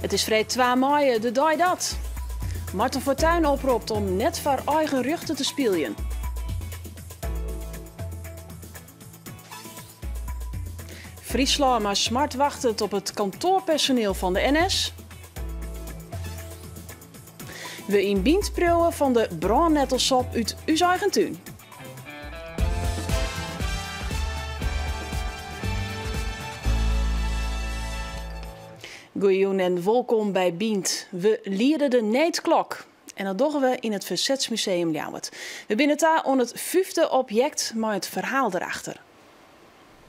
Het is vrijdag 2 mei, de dag dat. Marten Fortuyn oproept om net voor eigen ruchten te spelen. Friesland maar smart wachtend op het kantoorpersoneel van de NS. We in Bient proeven van de brandnettelsop uit uw eigen tuin. Goeiejoen en welkom bij Bient. We lieren de neetklok. En dat doen we in het Verzetsmuseum Ljouwert. We binnen daar aan het 5e object, maar het verhaal erachter.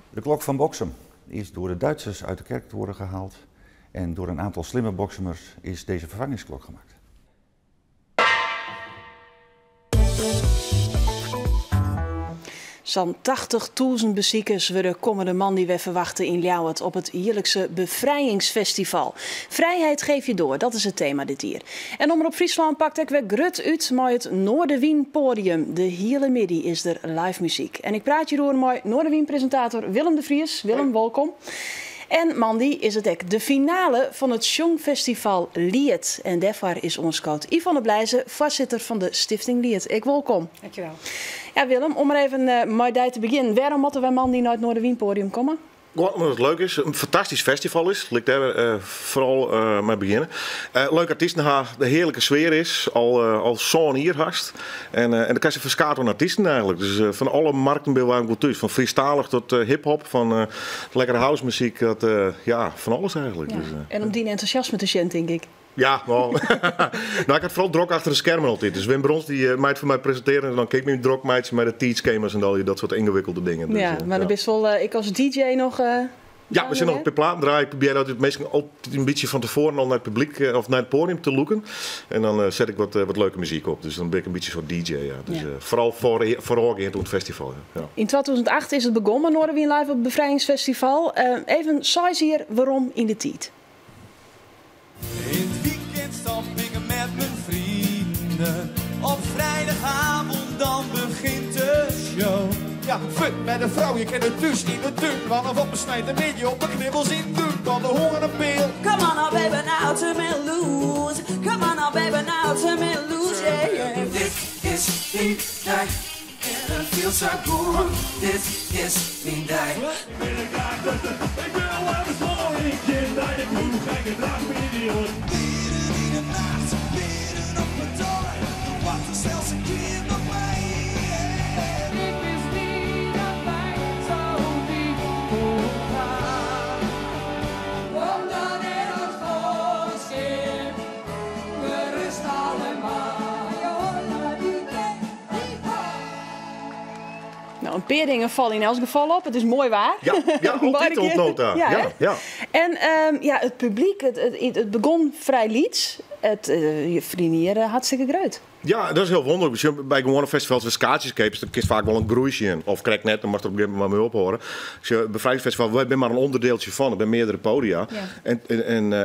De klok van Boksem is door de Duitsers uit de kerk te worden gehaald. En door een aantal slimme Boksemmers is deze vervangingsklok gemaakt. Zo'n 80.000 bezoekers worden komende man die we verwachten in Ljouwert op het jaarlijkse bevrijdingsfestival. Vrijheid geef je door, dat is het thema dit jaar. En Omroep Friesland pakt ik weer grut uit met het Noorderwien podium. De hele middag is er live muziek. En ik praat hierover met Noorderwien presentator Willem de Vries. Willem, welkom. En Mandy is het ook de finale van het Songfestival Lied. En daarvoor is ons coach Yvonne Blijzen, voorzitter van de Stichting Lied. Ik welkom. Dankjewel. Ja Willem, om maar even met die te beginnen. Waarom moeten wij Mandy naar het Noorderwien podium komen? Omdat het leuk is, een fantastisch festival is. Laat ik daar vooral mee beginnen. Leuk artiesten, de heerlijke sfeer is, al zo'n hier hast. En dan kan je verskaten van artiesten eigenlijk. Dus van alle markten ben je goed thuis. Van freestalig tot hip-hop, van lekkere housemuziek, ja, van alles eigenlijk. Ja. Dus, en om die enthousiasme te zien, denk ik. Ja, wel. Nou, ik had vooral druk achter de schermen altijd. Dus Wim Brons die mij voor mij presenteren en dan keek me druk meidjes met de teachgamers en al dat soort ingewikkelde dingen. Dus, ja, maar dan best wel, ik als DJ nog. Ja, we zijn nog op de plaat draaien. Ik probeer altijd meestal altijd een beetje van tevoren al naar het publiek of naar het podium te loeken. En dan zet ik wat leuke muziek op. Dus dan ben ik een beetje zo'n DJ. Ja. Dus ja. Vooral voor het festival. Ja. In 2008 is het begonnen, Noorderwien Live op het Bevrijdingsfestival. Even saai hier waarom in de tijd. In het weekend stap ik met mijn vrienden. Op vrijdagavond dan begint de show. Ja, fut met een vrouw, je kent het dus in de tuin. Kan of op een snijt en je op een knibbels in doen. Kan de honger een peel. Come on now baby, now to me lose. Come on now baby, now to me lose, yeah, yeah. Dit is mijn dag en het feels so good. Dit is mijn dag. Ik ben een graag tussen, ik ben al even smal. Ik zit bij de kroeg en ik draag me idioot. Midden in de nacht, midden op mijn toren. Wat er zelfs een keer nog mij. Nou, een paar dingen vallen in elk geval op. Het is mooi waar. Ja, altijd ontnota. Ja. En het publiek, het begon vrij lieds. Je vrienden hartstikke groot. Ja, dat is heel wonderlijk. Bij gewone festivals met skaatjeskapers, dan kiest vaak wel een groeisje in. Of krijg net, dan mag er op een gegeven moment maar mee ophoren. Dus het bevrijdingsfestival, wij zijn maar een onderdeeltje van. Er zijn meerdere podia. Ja.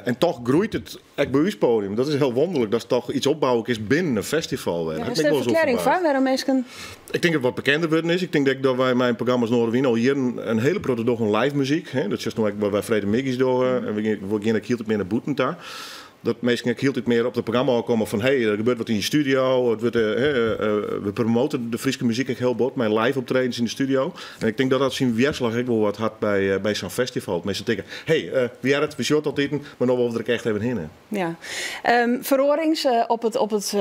En toch groeit het echt bij ons podium. Dat is heel wonderlijk. Dat is toch iets opbouwelijk is binnen een festival. Ja, is er een verklaring van waarom mensen... Ik denk dat het wat bekender worden is. Ik denk dat wij mijn programma's Noorderwien al hier een hele grote dag een live muziek. Hè? Dat is nog waar wij Vrede Miggies doen. En we gaan hield meer naar Boeten daar. Dat mensen hield meer op het programma komen van hey, er gebeurt wat in je studio. We promoten de Friese muziek heel bot, mijn live optredens in de studio. En ik denk dat zien weerslag ook wel wat had bij zo'n festival. Mensen denken, hey, wie had het, we short al eten, maar nog wel er echt even in. Ja. Verorings op het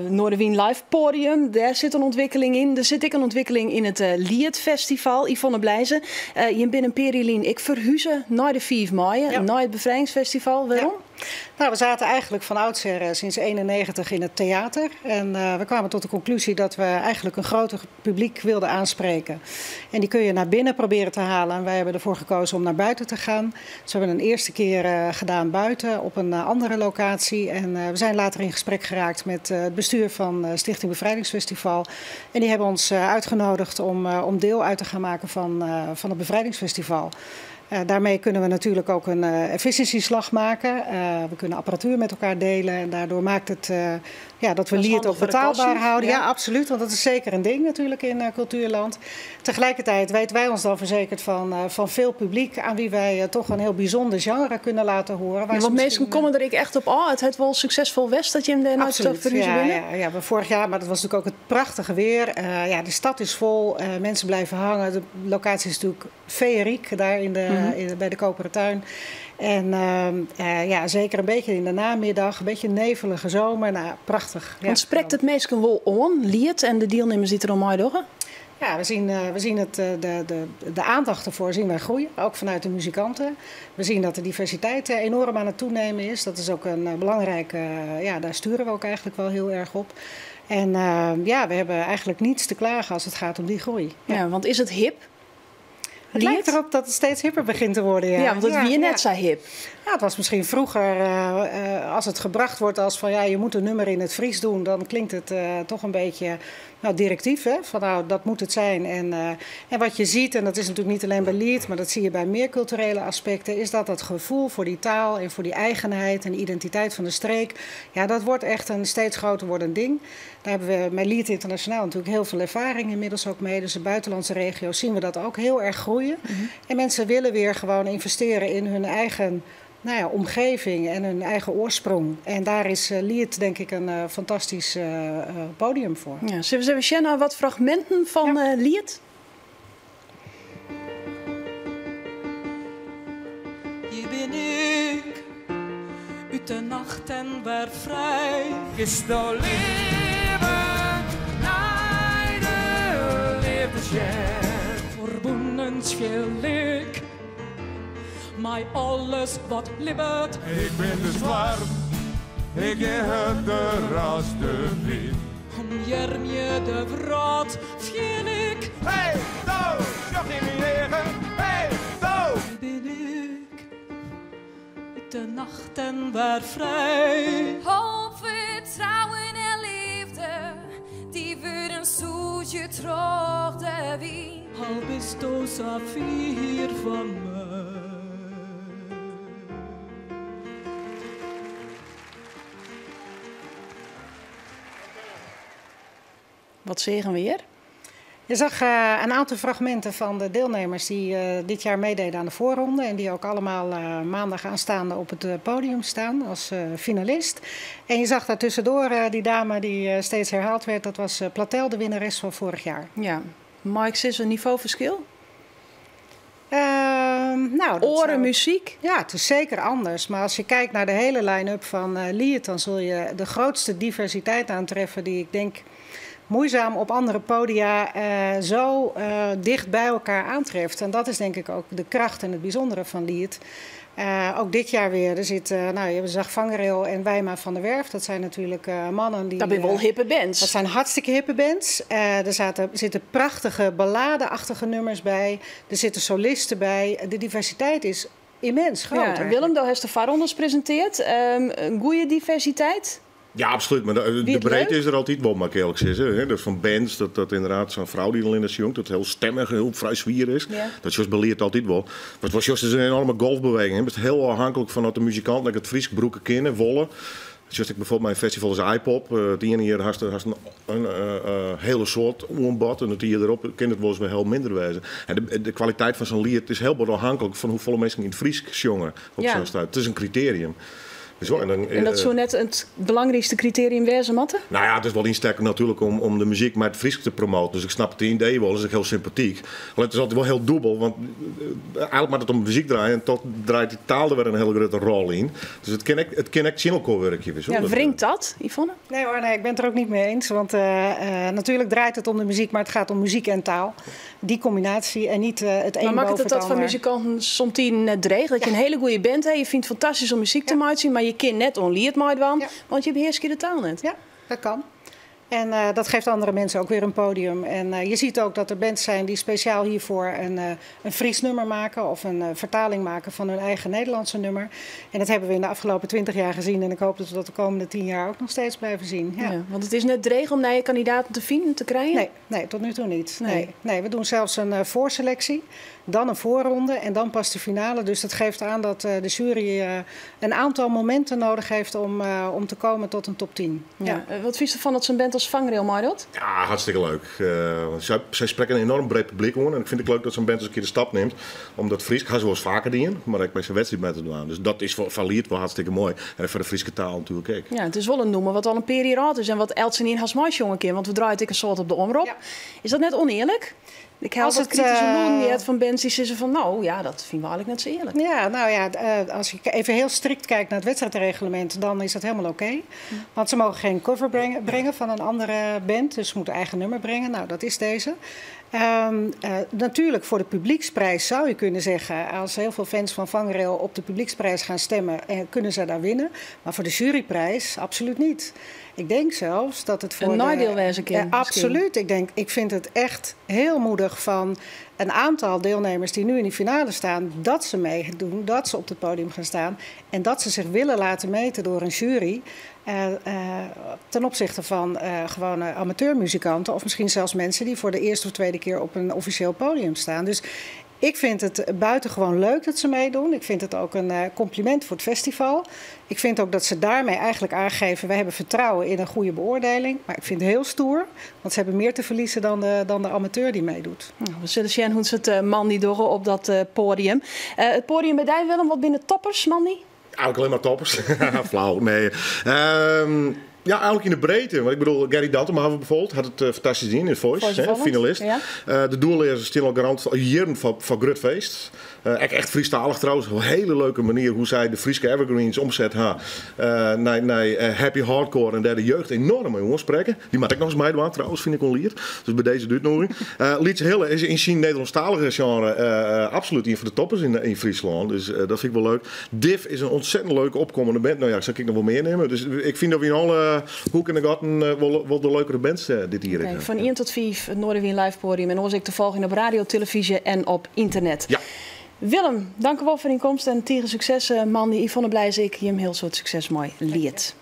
Noorderwien Live podium, daar zit een ontwikkeling in. Er zit ook een ontwikkeling in het Lied Festival. Yvonne Blijzen, je bent een periolien. Ik verhuizen naar de 4 mei, naar het Bevrijdingsfestival. Waarom? Ja. Nou, we zaten eigenlijk van oudsher sinds 1991 in het theater. En we kwamen tot de conclusie dat we eigenlijk een groter publiek wilden aanspreken. En die kun je naar binnen proberen te halen. En wij hebben ervoor gekozen om naar buiten te gaan. Dus we hebben een eerste keer gedaan buiten op een andere locatie. En we zijn later in gesprek geraakt met het bestuur van Stichting Bevrijdingsfestival. En die hebben ons uitgenodigd om deel uit te gaan maken van het Bevrijdingsfestival. Daarmee kunnen we natuurlijk ook een efficiëntieslag maken. We kunnen apparatuur met elkaar delen. En daardoor maakt het dat we Liert ook betaalbaar houden. Ja, absoluut. Want dat is zeker een ding natuurlijk in cultuurland. Tegelijkertijd weten wij ons dan verzekerd van veel publiek aan wie wij toch een heel bijzonder genre kunnen laten horen. Ja, want mensen komen er echt op. Het heeft wel succesvol West dat je hem daar nooit toch binnen. Ja, vorig jaar, maar dat was natuurlijk ook het prachtige weer. De stad is vol, mensen blijven hangen. De locatie is natuurlijk feeriek daar bij de Koperen Tuin. En zeker een beetje in de namiddag, een beetje nevelige zomer. Nou, prachtig. Want spreekt het mensen wel on, Liert en de deelnemers die er al mooi door? Ja, we zien de aandacht ervoor zien wij groeien, ook vanuit de muzikanten. We zien dat de diversiteit enorm aan het toenemen is. Dat is ook een belangrijke, daar sturen we ook eigenlijk wel heel erg op. En we hebben eigenlijk niets te klagen als het gaat om die groei. Ja, want is het hip? Het lijkt erop dat het steeds hipper begint te worden. Ja, want het wie net zo hip. Ja, het was misschien vroeger, als het gebracht wordt als van je moet een nummer in het Fries doen, dan klinkt het toch een beetje directief. Hè? Van dat moet het zijn. En wat je ziet, en dat is natuurlijk niet alleen bij Lied, maar dat zie je bij meer culturele aspecten, is dat gevoel voor die taal en voor die eigenheid en de identiteit van de streek, dat wordt echt een steeds groter wordend ding. Daar hebben we bij Lied Internationaal natuurlijk heel veel ervaring inmiddels ook mee. Dus de buitenlandse regio's zien we dat ook heel erg groeien. En mensen willen weer gewoon investeren in hun eigen omgeving en hun eigen oorsprong. En daar is Lied denk ik een fantastisch podium voor. Ja, zullen we even naar wat fragmenten van Lied? Hier ben ik, uit de nacht en weer vrij. Is de leven naar de liefdesjet. Verbonden schil ik, mij alles wat leeft. Ik ben de zwarm, ik heb de raste vriend. Om Jermje de wraad viel ik. Hey, zo, nog in mijn regen. Hey, zo. Hier ben ik, uit de nacht en weer vrij. Hoop, vertrouwen en liefde, die worden zoetje terug de wie. Al bist du Saphir van mij. Wat zeggen we hier? Je zag een aantal fragmenten van de deelnemers die dit jaar meededen aan de voorronde. En die ook allemaal maandag aanstaande op het podium staan als finalist. En je zag daar tussendoor die dame die steeds herhaald werd. Dat was Platel, de winnares van vorig jaar. Ja, Mike, is een niveauverschil? Oren, muziek? Ja, het is zeker anders. Maar als je kijkt naar de hele line-up van Lied, dan zul je de grootste diversiteit aantreffen die ik denk moeizaam op andere podia zo dicht bij elkaar aantreft. En dat is denk ik ook de kracht en het bijzondere van Lied. Ook dit jaar weer. Er zit, je zag Vangrail en Wijma van der Werf. Dat zijn natuurlijk mannen die... Dat zijn wel hippe bands. Dat zijn hartstikke hippe bands. Er zitten prachtige balladeachtige nummers bij. Er zitten solisten bij. De diversiteit is immens groot. Ja, Willem, daar heeft de Varonders presenteerd. Een goede diversiteit. Ja, absoluut. Maar de breedte is er altijd wel, mag ik eerlijk zeggen. Dus van bands, dat inderdaad zo'n vrouw die al in is jong, dat heel stemmig, heel vrij zwier is. Ja. Dat is beleerd altijd wel. Maar het was juist een enorme golfbeweging. Het is heel afhankelijk van dat de muzikant dat het Fries broeken kennen, wollen. Zoals ik bijvoorbeeld mijn festival is iPop. Het ene hier had een hele soort ombad. En het hier erop kan het wel eens weer heel minder wezen. En de kwaliteit van zo'n lied is heel afhankelijk van hoeveel mensen in het Fries zongen. Op zo'n staat. Het is een criterium. Zo, en dat zou net het belangrijkste criterium wezen, Matte? Nou ja, het is wel insterker natuurlijk om de muziek met het Fries te promoten. Dus ik snap het idee wel, dat is ook heel sympathiek. Maar het is altijd wel heel dubbel, want eigenlijk moet het om muziek draaien en toch draait die taal er weer een hele grote rol in. Dus het kan echt channelcore-werkje. Ja, wringt dat, Yvonne? Nee hoor, ik ben het er ook niet mee eens. Want natuurlijk draait het om de muziek, maar het gaat om muziek en taal. Die combinatie en niet het een boven het ander. Maar maakt het dat van muzikanten soms net dreig? Dat je een hele goede band hebt, je vindt het fantastisch om muziek te maken, maar je kind net onliert maar want je beheerst de taal net. Ja, dat kan. En dat geeft andere mensen ook weer een podium. En je ziet ook dat er bands zijn die speciaal hiervoor een Fries nummer maken of een vertaling maken van hun eigen Nederlandse nummer. En dat hebben we in de afgelopen 20 jaar gezien en ik hoop dat we dat de komende 10 jaar ook nog steeds blijven zien. Ja. Ja, want het is net dreig om naar je kandidaten te vinden, te krijgen? Nee, tot nu toe niet. Nee, we doen zelfs een voorselectie. dan een voorronde en dan pas de finale. Dus dat geeft aan dat de jury een aantal momenten nodig heeft om te komen tot een top 10. Ja. Wat vies ervan dat zo'n band als Vangrail maar doet? Ja, hartstikke leuk. Zij spreken een enorm breed publiek aan. En ik vind het leuk dat zo'n band eens een keer de stap neemt. Omdat Fries, ik ga ze wel eens vaker dienen, maar ik bij zijn wedstrijd met te doen. Dus dat is voor Liert wel hartstikke mooi. En voor de Friese taal natuurlijk ook. Ja, het is wel een noemen wat al een periode oud is en wat Eltsen in Hasmais jongen keer. Want we draaien een soort op de omroep. Ja. Is dat net oneerlijk? Ik heb wat kritische loon van bands die zeggen van nou ja, dat vinden we eigenlijk net zo eerlijk. Ja, nou ja, als je even heel strikt kijkt naar het wedstrijdreglement, dan is dat helemaal oké. Want ze mogen geen cover brengen van een andere band, dus ze moeten eigen nummer brengen. Nou, dat is deze. Natuurlijk voor de publieksprijs zou je kunnen zeggen, als heel veel fans van Vangrail op de publieksprijs gaan stemmen, kunnen ze daar winnen. Maar voor de juryprijs absoluut niet. Ik denk zelfs dat het voor een nadeel wezen kan. Absoluut. Ik vind het echt heel moedig van een aantal deelnemers die nu in die finale staan, dat ze meedoen, dat ze op het podium gaan staan en dat ze zich willen laten meten door een jury. Ten opzichte van gewone amateurmuzikanten of misschien zelfs mensen die voor de eerste of tweede keer op een officieel podium staan. Dus ik vind het buitengewoon leuk dat ze meedoen. Ik vind het ook een compliment voor het festival. Ik vind ook dat ze daarmee eigenlijk aangeven, wij hebben vertrouwen in een goede beoordeling. Maar ik vind het heel stoer, want ze hebben meer te verliezen dan de amateur die meedoet. We zullen zien hoe het man die door op dat podium. Het podium bij Dij, Willem, wat binnen toppers, man die? Eigenlijk alleen maar toppers. Flauw, nee. Ja, eigenlijk in de breedte. Want ik bedoel, Gary Dalton bijvoorbeeld had het fantastisch in het Voice, finalist. Ja. De doellezers stil al garant jaren van Grut Feest. Echt Friestalig trouwens. Een hele leuke manier hoe zij de Friese evergreens omzet naar happy hardcore. En daar de jeugd enorm jongens spreken. Die maak ik nog eens meedoen trouwens, vind ik onlier. Dus bij deze uitnodiging. Liedje Hille is in zijn Nederlandstalige genre absoluut een van de toppers in Friesland. Dus dat vind ik wel leuk. Div is een ontzettend leuke opkomende band. Nou ja, zou ik nog wel meer nemen. Dus ik vind dat we in alle hoeken en gaten wel de leukere bands dit hier. Okay, van 1 tot 5 het Noorderwien live podium. En ons ik te volgen op radio, televisie en op internet. Ja. Willem, dank u wel voor uw komst en tegen succes, man. Yvonne blij is ik je hem heel soort succes mooi leert.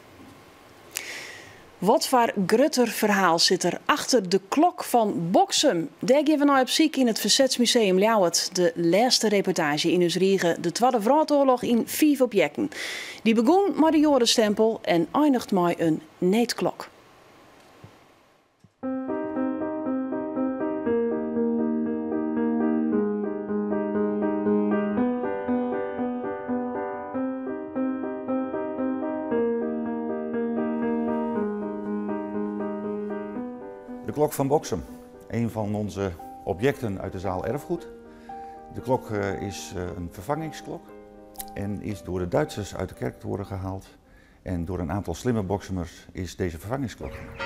Wat voor grutter verhaal zit er achter de klok van Boksum? Daar geven we op ziek in het Verzetsmuseum Ljouwert de laatste reportage in ons riegen de Tweede Wereldoorlog in 5 objecten. Die begon met de Jodenstempel en eindigt met een neetklok. De klok van Boksum, een van onze objecten uit de zaal erfgoed. De klok is een vervangingsklok en is door de Duitsers uit de kerktoren gehaald. En door een aantal slimme Boksumers is deze vervangingsklok gemaakt.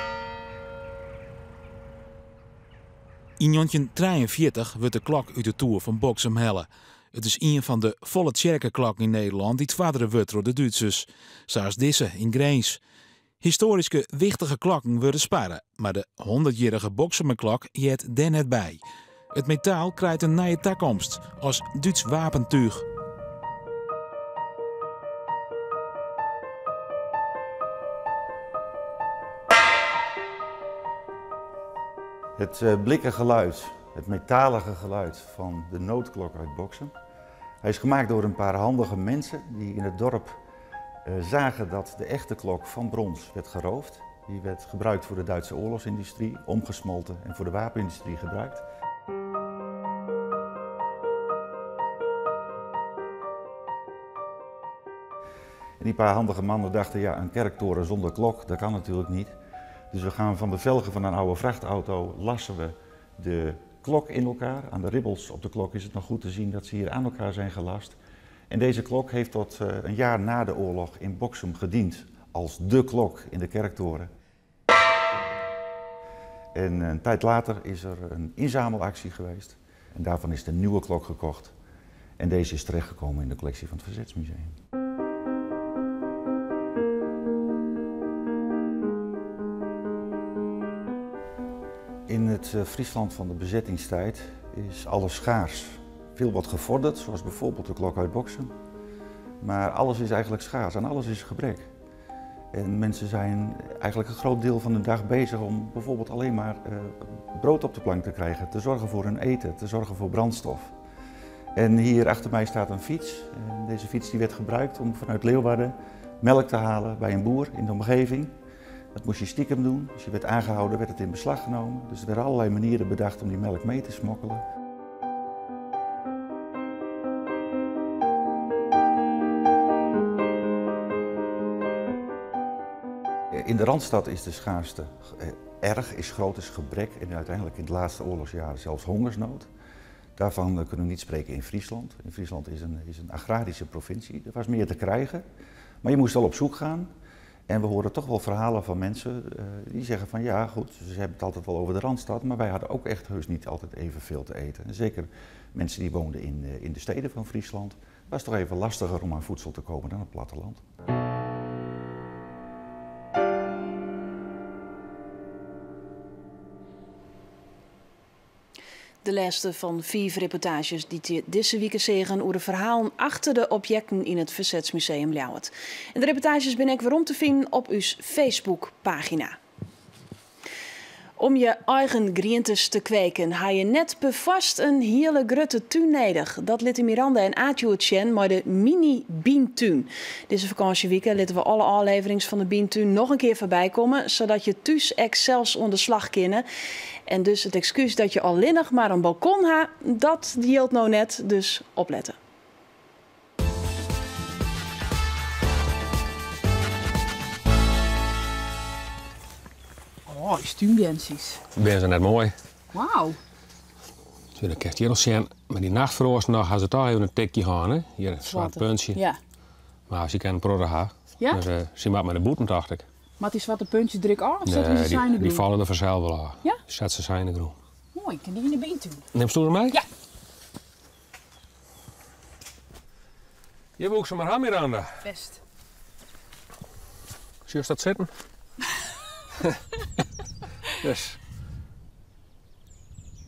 In 1943 wordt de klok uit de Tour van Boksum helle. Het is een van de volle kerkenklokken in Nederland die twaardere wordt door de Duitsers, zoals deze in Greens. Historische wichtige klokken worden sparen, maar de 100-jarige Boksumerklok jet er net bij. Het metaal krijgt een nieuwe toekomst als Duits wapentuig. Het blikken geluid, het metalige geluid van de noodklok uit Boksum. Hij is gemaakt door een paar handige mensen die in het dorp zagen dat de echte klok van brons werd geroofd. Die werd gebruikt voor de Duitse oorlogsindustrie, omgesmolten en voor de wapenindustrie gebruikt. En die paar handige mannen dachten, ja, een kerktoren zonder klok, dat kan natuurlijk niet. Dus we gaan van de velgen van een oude vrachtauto, lassen we de klok in elkaar. Aan de ribbels op de klok is het nog goed te zien dat ze hier aan elkaar zijn gelast. En deze klok heeft tot een jaar na de oorlog in Boksum gediend als dé klok in de kerktoren. En een tijd later is er een inzamelactie geweest en daarvan is de nieuwe klok gekocht. En deze is terechtgekomen in de collectie van het Verzetsmuseum. In het Friesland van de bezettingstijd is alles schaars. Veel wordt gevorderd, zoals bijvoorbeeld de klok uit Boksum. Maar alles is eigenlijk schaars en alles is gebrek. En mensen zijn eigenlijk een groot deel van de dag bezig om bijvoorbeeld alleen maar brood op de plank te krijgen, te zorgen voor hun eten, te zorgen voor brandstof. En hier achter mij staat een fiets. En deze fiets die werd gebruikt om vanuit Leeuwarden melk te halen bij een boer in de omgeving. Dat moest je stiekem doen. Als je werd aangehouden, werd het in beslag genomen. Dus er werden allerlei manieren bedacht om die melk mee te smokkelen. In de Randstad is de schaarste erg, is groot, is gebrek en uiteindelijk in de laatste oorlogsjaren zelfs hongersnood. Daarvan kunnen we niet spreken in Friesland. In Friesland is een agrarische provincie. Er was meer te krijgen, maar je moest wel op zoek gaan. En we horen toch wel verhalen van mensen die zeggen van ja goed, ze hebben het altijd wel over de Randstad, maar wij hadden ook echt heus niet altijd evenveel te eten. En zeker mensen die woonden in de steden van Friesland, was het toch even lastiger om aan voedsel te komen dan op het platteland. De laatste van 4 reportages die deze week zeggen over de verhalen achter de objecten in het Verzetsmuseum Ljouwert. En de reportages ben ik weer om te vinden op uw Facebookpagina. Om je eigen groentes te kweken, ha je net bevast een hele grote tuin nodig. Dat lieten Miranda en Aatje het zien, maar de mini-bientuin. Deze vakantieweekend laten we alle afleverings van de bientuin nog een keer voorbij komen, zodat je thuis zelfs onder slag kunnen. En dus het excuus dat je alleen nog maar een balkon ha, dat geldt nou net, dus opletten. Oh, die stuumbensies. Ben ze net mooi. Wauw. Zo, dan krijg je nog zien, met die nachtverroos nog gaan ze toch even een tikje gaan, hè? Hier een zwart puntje. Ja. Maar als je kan een prodder ha, ja? dan zie je maar met de boeten, dacht ik. Maar die zwarte puntjes druk af of zetten ze zijn die vallen er vanzelf wel af. Ja? Zet ze zijn groen. Mooi, kan die in de bientuin. Neem stoel er mee? Ja. Je boekt ze maar aan, Miranda. Best. Zie je dat zitten? Dus.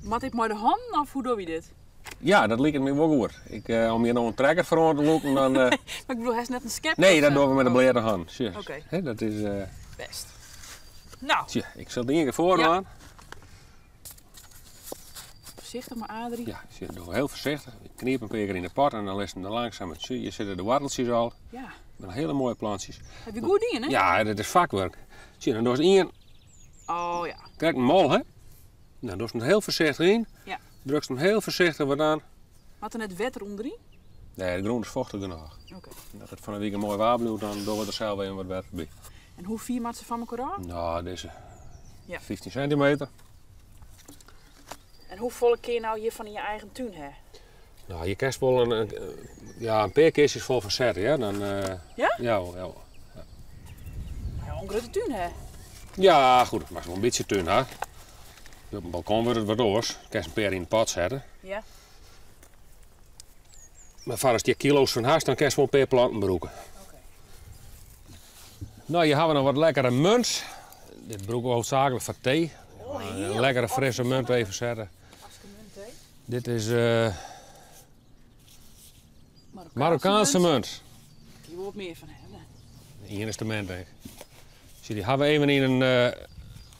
Mat ik maar de hand of hoe doe je dit? Ja, dat lijkt me wel goed. Om je nog een trekker voor te lopen, dan... Maar ik bedoel, hij is net een skep. Nee, dat doen we met een blerde hand. Oké. Dat is... Best. Nou. Tja, ik zal het één keer voordoen. Voorzichtig maar, Adrie. Ja, ik doe heel voorzichtig. Ik kniep een paar keer in de pot en dan lees hem er langzaam het. Je zitten de worteltjes al. Ja. Met hele mooie plantjes. Heb je goed dingen, hè? Ja, dat is vakwerk. Zie je, dan doe je één... Oh ja. Kijk, een mol, hè? Dan doe je hem heel voorzichtig in. Ja. Druk je hem heel voorzichtig wat aan. Wat er net wetter onderin? Nee, de grond is vochtig genoeg. Oké. Dat het van een week een mooi waar blijft, dan doen we er zelf even wat wetter bij. En hoe vier maat ze van elkaar af? Nou, deze 15 centimeter. En hoe volle keer nou je van in je eigen tuin, hè? Nou, je krijgt wel een paar kistjes vol van zetten, ja? Dan, ja? Ja. Ja, een grote tuin, hè? Ja, goed, het mag wel een beetje tuin, hè? Op een balkon wordt het wat oors. Je kan een paar in de pot zetten. Ja. Maar als je kilo's van haast, dan kan je wel een paar planten broeken. Okay. Nou, hier hebben we nog wat lekkere munt. Dit broeken we hoofdzakelijk van thee. Oh, een lekkere frisse munt even zetten. Dit is Marokkaanse munt. Je wil wat meer van hebben. Hier is de munt, denk ik. Zie, die hebben we even in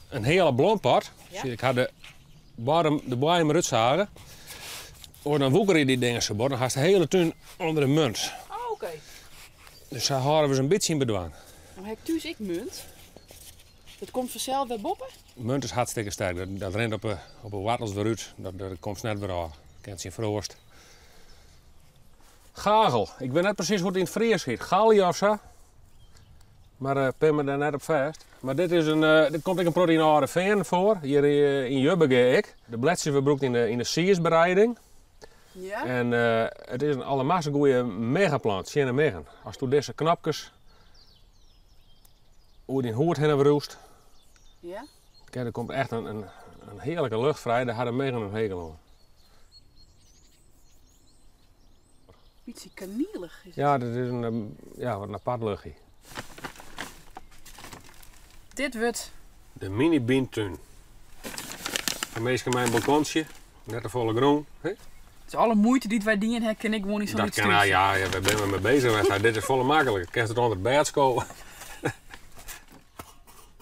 een hele bloempot. Ja? Zie, ik had de boom eruit zagen. Dan woekeren die dingen zo bord. Dan gaat de hele tuin onder de munt. Oh, oké. Dus daar houden we ze een beetje in bedwang. Nou heb ik thuis ik munt. Dat komt vanzelf weer boppen? Munt is hartstikke sterk. Dat rent op een wortels weer uit. Dat komt net weer aan. Kent zien verroost. Gagel. Ik weet net precies hoe het in het Fries heet. Gallie of zo. Maar pin me daar net op vast. Maar dit komt een proteïnare veen voor. Hier in Jubbege. De bladjes verbroekt in de siersbereiding. Ja. En het is een allermassa goede megaplant. Sjenne megen. Als je deze knapjes hoe die hoort heen roest. Ja. Kijk, er komt echt een heerlijke lucht vrij. Daar hadden megen een hekel aan. Beetje kanielig is het. Ja, dit is wat een apart luchtje. Dit wordt de mini bientuin. Voor meestal mijn balkonsje, net een volle groen. He? Dus alle moeite die wij dingen hebben, ken ik gewoon niet zo Dat kan, ja, we zijn er mee bezig. Dit is volle makkelijk. Ik kan het onder het bed komen.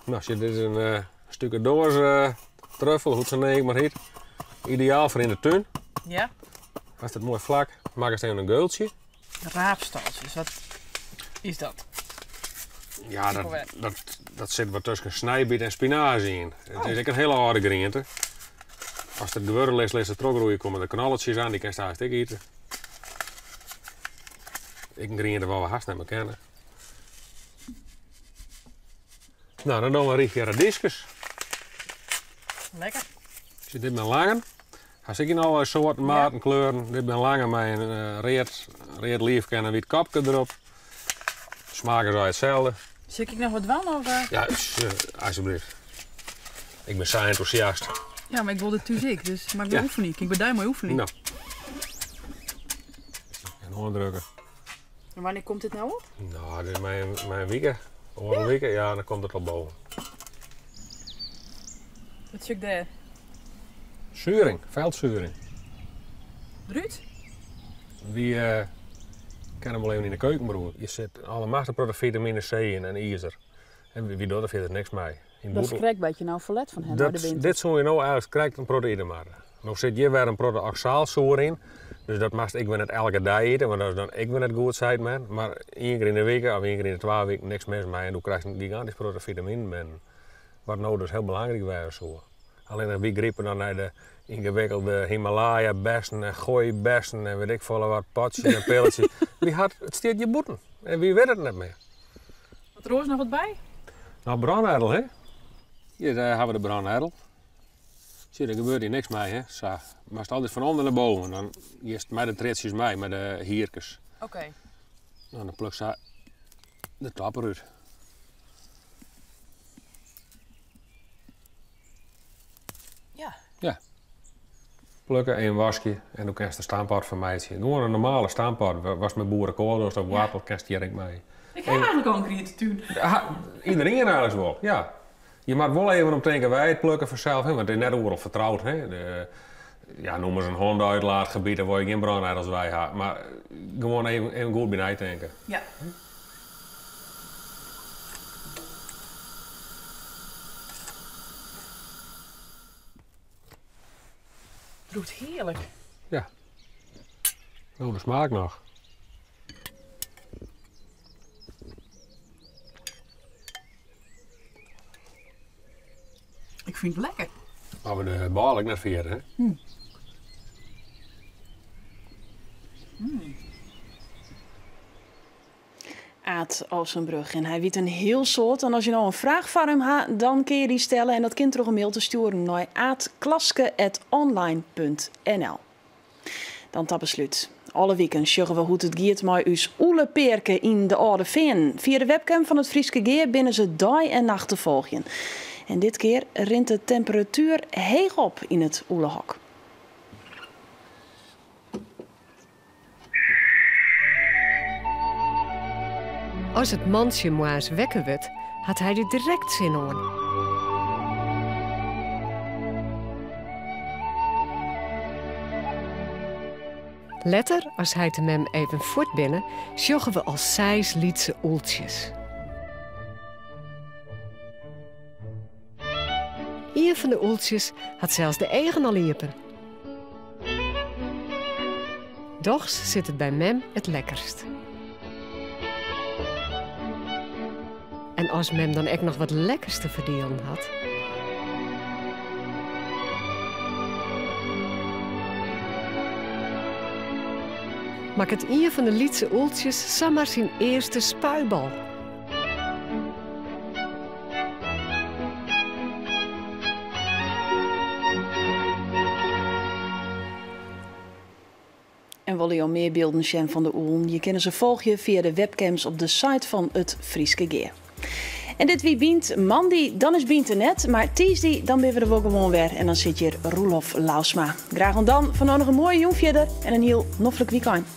Nou, dit is een stukje doors truffel, hoe het zo nee maar heet. Ideaal voor in de tuin. Ja. Als het mooi vlak, maak ik even een geultje. Raapstaltjes, wat is dat? Ja, dat zit wat tussen snijbiet en spinazie in. Het is echt een hele harde groente. Als het geworden is, de trogroeien komen de knalletjes aan, die kan je hartstikke eten. Ik een groente wel haast naar me kennen. Nou, dan doen we rietje radiscus. Lekker. Dus dit ben langen. Als ik in alle soorten, maten, kleuren. Dit ben langen met een reed liefke en een wit kapje erop. Smaken zo hetzelfde. Zit ik nog wat van? Of, Ja, alsjeblieft. Ik ben saai enthousiast. Ja, maar ik wilde het ik, dus maar ik wil oefenen. Ik ben daar maar oefenen. Nou. En onderdrukken. En wanneer komt dit nou op? Nou, dit is mijn weekend. Over een weekend, ja, dan komt het al boven. Wat zie ik daar? Zuring, veldzuring. Druut? Wie kan hem wel even in de keuken broeren. Je zit allemaal de vitamine C in en ijzer. En wie doet er verder niks mee. Dat is een beetje nou verlet van hem. Dit zou je nou eigenlijk krijgt een proteïne maar. Nou zit je weer een proteoxaalsoor in. Dus dat mag ik weer net elke dag eten, want dat is dan ik weer net goed zijn man. Maar één keer in de week of één keer in de 2 weken niks mis mee. En dan krijg je een gigantisch proteïne. Wat nou dus heel belangrijk was zo. Alleen wie griepen dan naar de ingewikkelde Himalaya-bessen en gooi-bessen en weet ik veel wat potjes en pilletjes. Wie had het steeds je boeten en wie weet het net meer. Wat er is nog wat bij? Nou, brandnedel, hè? Hier hebben we de brandnedel. Zie, er gebeurt hier niks mee, hè? Zo. Maar het altijd van onder naar boven. Dan eerst met de tritsjes mee, met de hierkes. Oké. Nou, dan pluk ze de tap eruit. Ja. Ja. Plukken, een wasje en dan kan je de staanpad van mij zien. Gewoon een normale staanpad. Was met boerenkool of water, kan je er mee. Ik heb eigenlijk al een creatuur. Iedereen eigenlijk wel, ja. Je mag wel even op denken wij het plukken vanzelf, hè, want het is net overal vertrouwd. Hè. Noem eens een hondenuitlaatgebied, daar word je geen brandheid als wij hebben. Maar gewoon even goed bij denken. Ja. Het roept heerlijk. Ja. Nou, de smaak nog. Ik vind het lekker. Maar we de bal ik net vieren, hè? Aad Oostenbrug. En hij weet een heel soort. En als je nou een vraag van hem hebt, dan kun je die stellen. En dat kind terug een mail te sturen naar aadklaske@online.nl. Dan dat besluit. Alle weekend zeggen we hoe het gaat met ons oeleperken in de Oude Veen. Via de webcam van het Frieske Geer binnen ze dag en nacht te volgen. En dit keer rint de temperatuur heeg op in het oelehok. Als het mansje moa's wekken wordt, had hij er direct zin in. Later, als hij de mem even voort binnen, sjoggen we al 6 lietse oeltjes. Een van de oeltjes had zelfs de eigen al liepen. Dochs zit het bij mem het lekkerst. En als mem dan ook nog wat lekkers te verdelen had. Maak het een van de lietse oeltjes samen zijn eerste spuibal. En wil je al meer beelden zien van de oelen? Je kan ze volgen via de webcams op de site van het Frieske Geer. En dit wie bient Mandy, dan is bient er net. Maar Tuesday, dan ben we er wel gewoon weer. En dan zit hier Roelof Lausma. Graag dan, van nog een mooie jong verder en een heel noffelijk weekend.